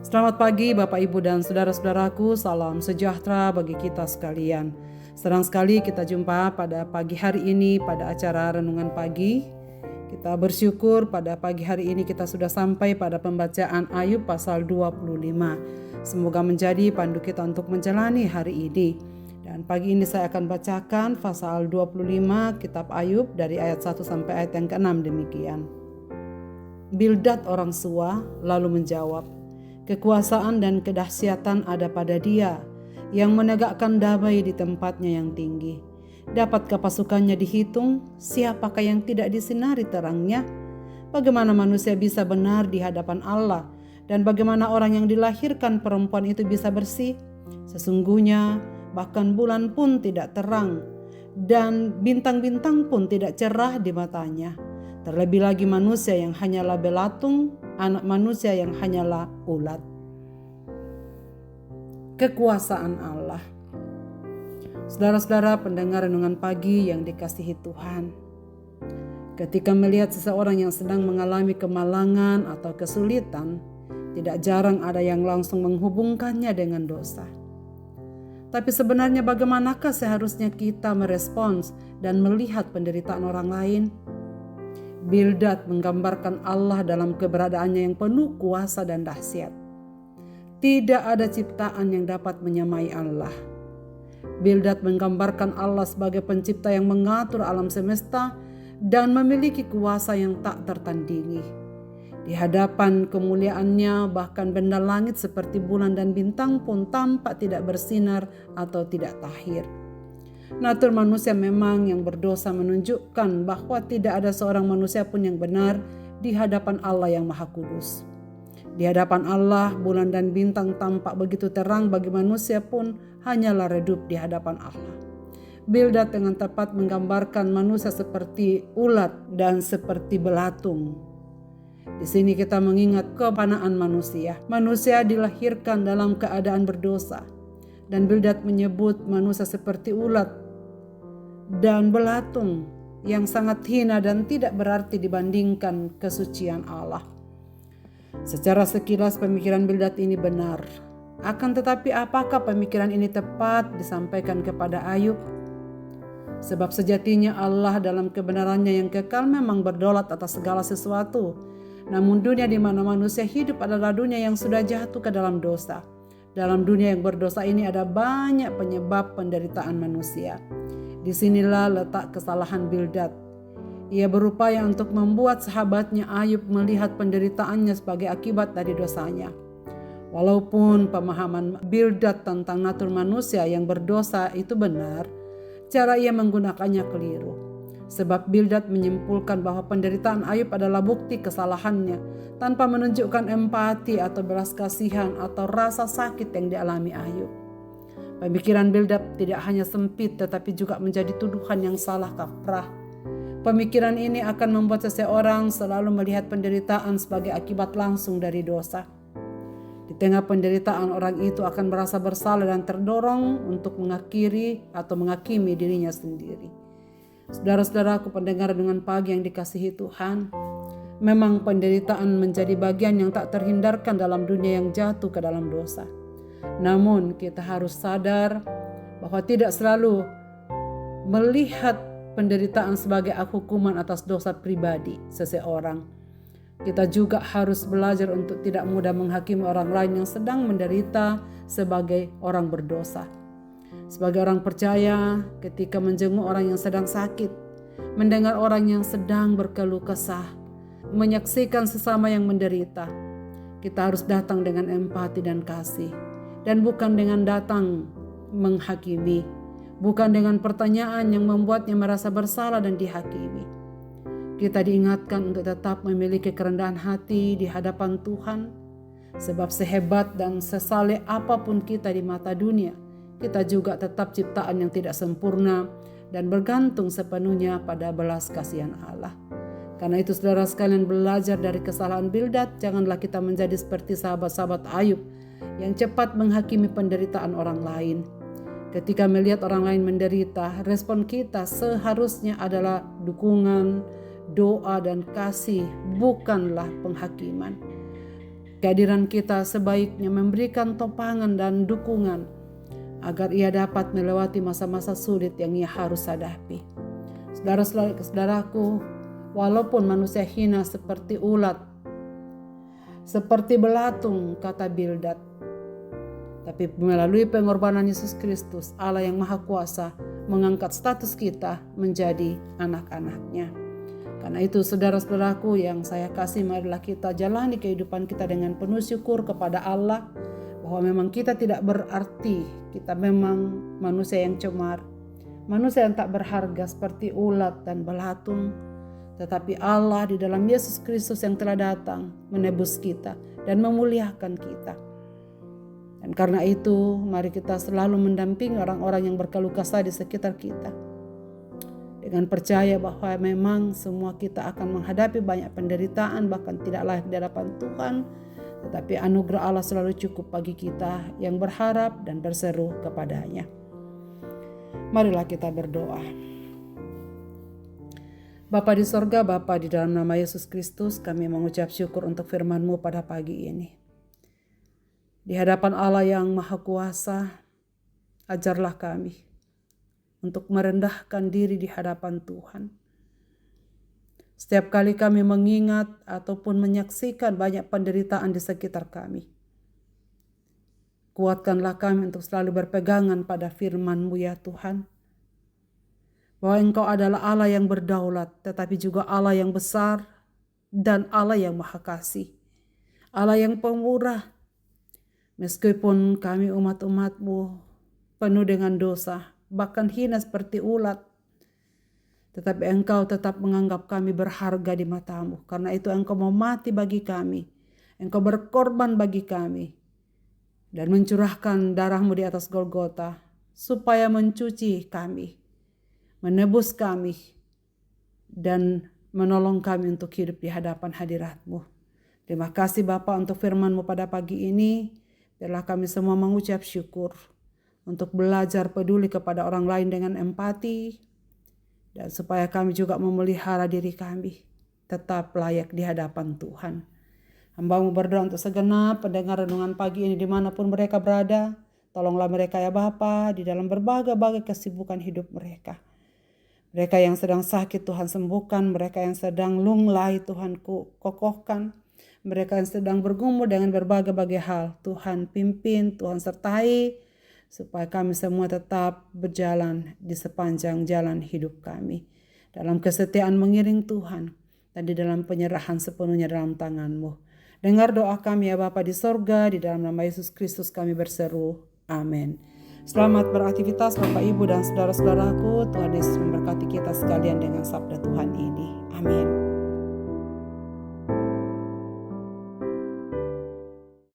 Selamat pagi Bapak Ibu dan saudara-saudaraku, salam sejahtera bagi kita sekalian. Senang sekali kita jumpa pada pagi hari ini pada acara Renungan Pagi. Kita bersyukur pada pagi hari ini kita sudah sampai pada pembacaan Ayub pasal 25. Semoga menjadi pandu kita untuk menjalani hari ini. Dan pagi ini saya akan bacakan pasal 25 kitab Ayub dari ayat 1 sampai ayat yang ke-6 demikian. Bildad orang Sua lalu menjawab, "Kekuasaan dan kedahsyatan ada pada Dia yang menegakkan damai di tempatnya yang tinggi. Dapatkah pasukannya dihitung? Siapakah yang tidak disinari terangnya? Bagaimana manusia bisa benar di hadapan Allah? Dan bagaimana orang yang dilahirkan perempuan itu bisa bersih? Sesungguhnya bahkan bulan pun tidak terang, dan bintang-bintang pun tidak cerah di matanya. Terlebih lagi manusia yang hanyalah belatung, anak manusia yang hanyalah ulat." Kekuasaan Allah. Saudara-saudara pendengar renungan pagi yang dikasihi Tuhan, ketika melihat seseorang yang sedang mengalami kemalangan atau kesulitan, tidak jarang ada yang langsung menghubungkannya dengan dosa. Tapi sebenarnya bagaimanakah seharusnya kita merespons dan melihat penderitaan orang lain? Bildad menggambarkan Allah dalam keberadaannya yang penuh kuasa dan dahsyat. Tidak ada ciptaan yang dapat menyamai Allah. Bildad menggambarkan Allah sebagai pencipta yang mengatur alam semesta dan memiliki kuasa yang tak tertandingi. Di hadapan kemuliaannya, bahkan benda langit seperti bulan dan bintang pun tampak tidak bersinar atau tidak tahir. Natur manusia memang yang berdosa menunjukkan bahwa tidak ada seorang manusia pun yang benar di hadapan Allah yang Maha Kudus. Di hadapan Allah, bulan dan bintang tampak begitu terang, bagi manusia pun hanyalah redup di hadapan Allah. Bildad dengan tepat menggambarkan manusia seperti ulat dan seperti belatung. Di sini kita mengingat kepanaan manusia. Manusia dilahirkan dalam keadaan berdosa. Dan Bildad menyebut manusia seperti ulat dan belatung yang sangat hina dan tidak berarti dibandingkan kesucian Allah. Secara sekilas pemikiran Bildad ini benar. Akan tetapi apakah pemikiran ini tepat disampaikan kepada Ayub? Sebab sejatinya Allah dalam kebenarannya yang kekal memang berdaulat atas segala sesuatu. Namun dunia di mana manusia hidup adalah dunia yang sudah jatuh ke dalam dosa. Dalam dunia yang berdosa ini ada banyak penyebab penderitaan manusia. Disinilah letak kesalahan Bildad. Ia berupaya untuk membuat sahabatnya Ayub melihat penderitaannya sebagai akibat dari dosanya. Walaupun pemahaman Bildad tentang natur manusia yang berdosa itu benar, cara ia menggunakannya keliru. Sebab Bildad menyimpulkan bahwa penderitaan Ayub adalah bukti kesalahannya tanpa menunjukkan empati atau belas kasihan atau rasa sakit yang dialami Ayub. Pemikiran Bildad tidak hanya sempit tetapi juga menjadi tuduhan yang salah kaprah. Pemikiran ini akan membuat seseorang selalu melihat penderitaan sebagai akibat langsung dari dosa. Di tengah penderitaan, orang itu akan merasa bersalah dan terdorong untuk mengakhiri atau menghakimi dirinya sendiri. Saudara-saudaraku pendengar dengan pagi yang dikasihi Tuhan, memang penderitaan menjadi bagian yang tak terhindarkan dalam dunia yang jatuh ke dalam dosa. Namun kita harus sadar bahwa tidak selalu melihat penderitaan sebagai hukuman atas dosa pribadi seseorang. Kita juga harus belajar untuk tidak mudah menghakimi orang lain yang sedang menderita sebagai orang berdosa. Sebagai orang percaya, ketika menjenguk orang yang sedang sakit, mendengar orang yang sedang berkeluh kesah, menyaksikan sesama yang menderita, kita harus datang dengan empati dan kasih, dan bukan dengan datang menghakimi, bukan dengan pertanyaan yang membuatnya merasa bersalah dan dihakimi. Kita diingatkan untuk tetap memiliki kerendahan hati di hadapan Tuhan, sebab sehebat dan sesaleh apapun kita di mata dunia, kita juga tetap ciptaan yang tidak sempurna dan bergantung sepenuhnya pada belas kasihan Allah. Karena itu saudara sekalian, belajar dari kesalahan Bildad, janganlah kita menjadi seperti sahabat-sahabat Ayub yang cepat menghakimi penderitaan orang lain. Ketika melihat orang lain menderita, respon kita seharusnya adalah dukungan, doa dan kasih, bukanlah penghakiman. Kehadiran kita sebaiknya memberikan topangan dan dukungan agar ia dapat melewati masa-masa sulit yang ia harus hadapi. Saudara-saudaraku, walaupun manusia hina seperti ulat, seperti belatung, kata Bildad, tapi melalui pengorbanan Yesus Kristus, Allah yang Maha Kuasa mengangkat status kita menjadi anak-anaknya. Karena itu saudara-saudaraku yang saya kasih, marilah kita jalani kehidupan kita dengan penuh syukur kepada Allah, bahwa memang kita tidak berarti, kita memang manusia yang cemar, manusia yang tak berharga seperti ulat dan belatung. Tetapi Allah di dalam Yesus Kristus yang telah datang menebus kita dan memuliakan kita. Dan karena itu mari kita selalu mendampingi orang-orang yang berkeluh kesah di sekitar kita, dengan percaya bahwa memang semua kita akan menghadapi banyak penderitaan, bahkan tidak layak di hadapan Tuhan, tetapi anugerah Allah selalu cukup bagi kita yang berharap dan berseru kepadanya. Marilah kita berdoa. Bapa di sorga, Bapa, di dalam nama Yesus Kristus, kami mengucap syukur untuk firman-Mu pada pagi ini. Di hadapan Allah yang Maha Kuasa, ajarlah kami untuk merendahkan diri di hadapan Tuhan. Setiap kali kami mengingat ataupun menyaksikan banyak penderitaan di sekitar kami, kuatkanlah kami untuk selalu berpegangan pada firman-Mu ya Tuhan, bahwa Engkau adalah Allah yang berdaulat, tetapi juga Allah yang besar dan Allah yang Maha Kasih, Allah yang pemurah. Meskipun kami umat-umat-Mu penuh dengan dosa, bahkan hina seperti ulat, tetapi Engkau tetap menganggap kami berharga di mata-Mu. Karena itu Engkau mau mati bagi kami, Engkau berkorban bagi kami, dan mencurahkan darah-Mu di atas Golgota, supaya mencuci kami, menebus kami, dan menolong kami untuk hidup di hadapan hadirat-Mu. Terima kasih Bapa untuk firman-Mu pada pagi ini. Biarlah kami semua mengucap syukur untuk belajar peduli kepada orang lain dengan empati, dan supaya kami juga memelihara diri kami tetap layak di hadapan Tuhan. Hamba-Mu berdoa untuk segenap pendengar renungan pagi ini dimanapun mereka berada. Tolonglah mereka ya Bapa di dalam berbagai-bagai kesibukan hidup mereka. Mereka yang sedang sakit Tuhan sembuhkan, mereka yang sedang lunglai Tuhan kokohkan, mereka yang sedang bergumul dengan berbagai-bagai hal, Tuhan pimpin, Tuhan sertai, supaya kami semua tetap berjalan di sepanjang jalan hidup kami, dalam kesetiaan mengiring Tuhan, dan di dalam penyerahan sepenuhnya dalam tangan-Mu. Dengar doa kami ya Bapa di sorga, di dalam nama Yesus Kristus kami berseru, amin. Selamat beraktivitas Bapak Ibu dan saudara-saudaraku. Tuhan Yesus memberkati kita sekalian dengan sabda Tuhan ini. Amin.